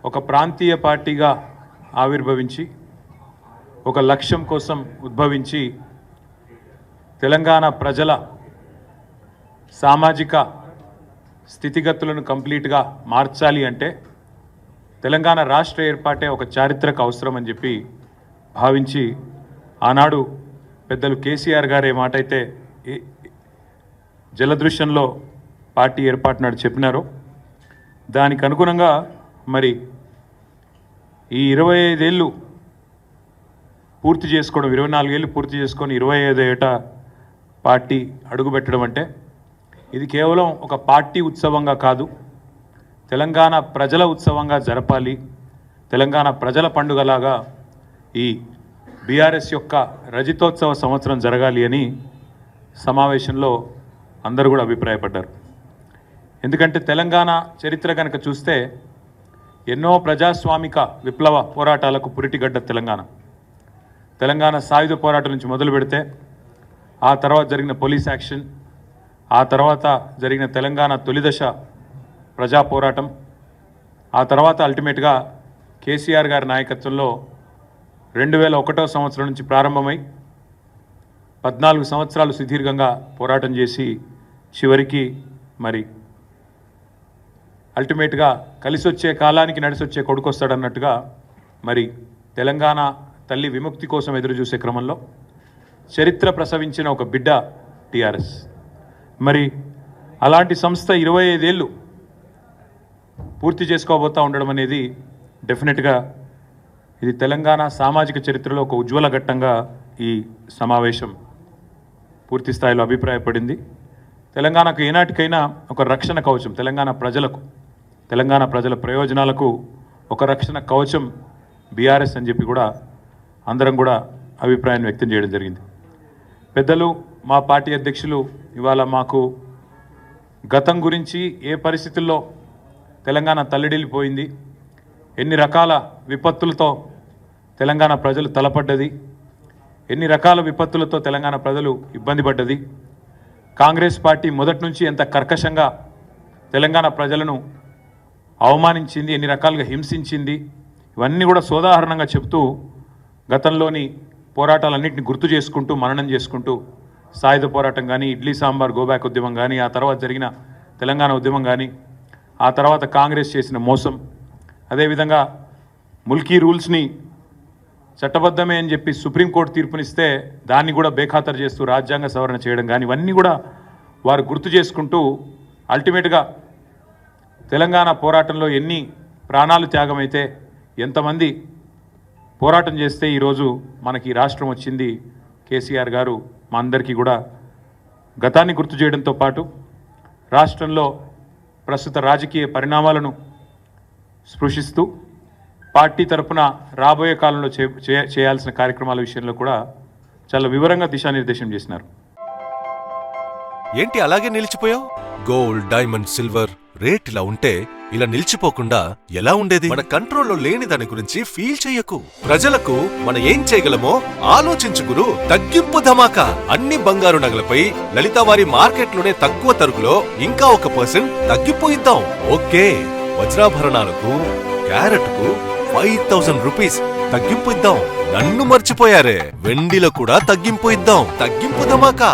ఒక ప్రాంతీయ పార్టీగా ఆవిర్భవించి ఒక లక్ష్యం కోసం ఉద్భవించి తెలంగాణ ప్రజల సామాజిక స్థితిగతులను కంప్లీట్గా మార్చాలి అంటే తెలంగాణ రాష్ట్ర ఏర్పాటే ఒక చారిత్రక అవసరం అని చెప్పి భావించి ఆనాడు పెద్దలు కేసీఆర్ గారు ఏ మాట అయితే జలదృశ్యంలో పార్టీ ఏర్పాటు నాడు చెప్పినారో దానికి అనుగుణంగా మరి ఈ 25 ఏళ్ళు పూర్తి చేసుకోవడం 24 ఏళ్ళు పూర్తి చేసుకొని 25 ఏట పార్టీ అడుగుపెట్టడం అంటే ఇది కేవలం ఒక పార్టీ ఉత్సవంగా కాదు, తెలంగాణ ప్రజల ఉత్సవంగా జరపాలి, తెలంగాణ ప్రజల పండుగలాగా ఈ బీఆర్ఎస్ యొక్క రజతోత్సవ సంవత్సరం జరగాలి అని సమావేశంలో అందరూ కూడా అభిప్రాయపడ్డారు. ఎందుకంటే తెలంగాణ చరిత్ర కనుక చూస్తే ఎన్నో ప్రజాస్వామిక విప్లవ పోరాటాలకు పురిటిగడ్డ తెలంగాణ సాయుధ పోరాటం నుంచి మొదలు పెడితే ఆ తర్వాత జరిగిన పోలీస్ యాక్షన్, ఆ తర్వాత జరిగిన తెలంగాణ తొలిదశ ప్రజా పోరాటం, ఆ తర్వాత అల్టిమేట్గా కేసీఆర్ గారి నాయకత్వంలో 2001వ సంవత్సరం నుంచి ప్రారంభమై 14 సంవత్సరాలు సుదీర్ఘంగా పోరాటం చేసి చివరికి మరి అల్టిమేట్గా కలిసి వచ్చే కాలానికి నడిసొచ్చే కొడుకు వస్తాడన్నట్టుగా మరి తెలంగాణ తల్లి విముక్తి కోసం ఎదురు చూసే క్రమంలో చరిత్ర ప్రసవించిన ఒక బిడ్డ టీఆర్ఎస్. మరి అలాంటి సంస్థ 25 ఏళ్ళు పూర్తి చేసుకోబోతూ ఉండడం అనేది డెఫినెట్గా ఇది తెలంగాణ సామాజిక చరిత్రలో ఒక ఉజ్వల ఘట్టంగా ఈ సమావేశం పూర్తి స్థాయిలో అభిప్రాయపడింది. తెలంగాణకు ఏనాటికైనా ఒక రక్షణ కవచం, తెలంగాణ ప్రజల ప్రయోజనాలకు ఒక రక్షణ కవచం బీఆర్ఎస్ అని చెప్పి కూడా అందరం కూడా అభిప్రాయాన్ని వ్యక్తం చేయడం జరిగింది. పెద్దలు మా పార్టీ అధ్యక్షులు ఇవాళ మాకు గతం గురించి ఏ పరిస్థితుల్లో తెలంగాణ తల్లడిల్లిపోయింది, ఎన్ని రకాల విపత్తులతో తెలంగాణ ప్రజలు తలపడ్డది, ఎన్ని రకాల విపత్తులతో తెలంగాణ ప్రజలు ఇబ్బంది పడ్డది, కాంగ్రెస్ పార్టీ మొదటి నుంచి ఎంత కర్కశంగా తెలంగాణ ప్రజలను అవమానించింది, ఎన్ని రకాలుగా హింసించింది, ఇవన్నీ కూడా సోదాహరణంగా చెప్తూ గతంలోని పోరాటాలన్నింటినీ గుర్తు చేసుకుంటూ మననం చేసుకుంటూ సాయుధ పోరాటం కానీ, ఇడ్లీ సాంబార్ గోబ్యాక్ ఉద్యమం కానీ, ఆ తర్వాత జరిగిన తెలంగాణ ఉద్యమం కానీ, ఆ తర్వాత కాంగ్రెస్ చేసిన మోసం, అదేవిధంగా ముల్కీ రూల్స్ని చట్టబద్ధమే అని చెప్పి సుప్రీంకోర్టు తీర్పునిస్తే దాన్ని కూడా బేఖాతరు చేస్తూ రాజ్యాంగ సవరణ చేయడం కానీ, ఇవన్నీ కూడా వారు గుర్తు చేసుకుంటూ అల్టిమేట్గా తెలంగాణ పోరాటంలో ఎన్ని ప్రాణాలు త్యాగమైతే, ఎంతమంది పోరాటం చేస్తే ఈరోజు మనకి రాష్ట్రం వచ్చింది. కేసీఆర్ గారు మా అందరికీ కూడా గతాన్ని గుర్తు చేయడంతో పాటు రాష్ట్రంలో ప్రస్తుత రాజకీయ పరిణామాలను స్పృశిస్తూ పార్టీ తరఫున రాబోయే కాలంలో చేయాల్సిన కార్యక్రమాల విషయంలో కూడా చాలా వివరంగా దిశానిర్దేశం చేసినారు. ఏంటి అలాగే నిలిచిపోయావు? గోల్డ్, డైమండ్, సిల్వర్ రేట్ ఇలా ఉంటే ఇలా నిలిచిపోకుండా ఎలా ఉండేది? మన కంట్రోల్లో లేని దాని గురించి ఫీల్ చెయ్యకు. ప్రజలకు మనం ఏం చేయగలమో ఆలోచించు గురు. తగ్గింపు ధమాకా. అన్ని బంగారు నగలపై లలితావారి మార్కెట్లోనే తక్కువ తరుగులో ఇంకా 1% తగ్గింపు ఇద్దాం. ఓకే, వజ్రాభరణాలకు క్యారెట్కు 5000 రూపీస్ తగ్గింపు ఇద్దాం. నన్ను మర్చిపోయారే, వెండిలో కూడా తగ్గింపు ఇద్దాం. తగ్గింపు ధమాకా.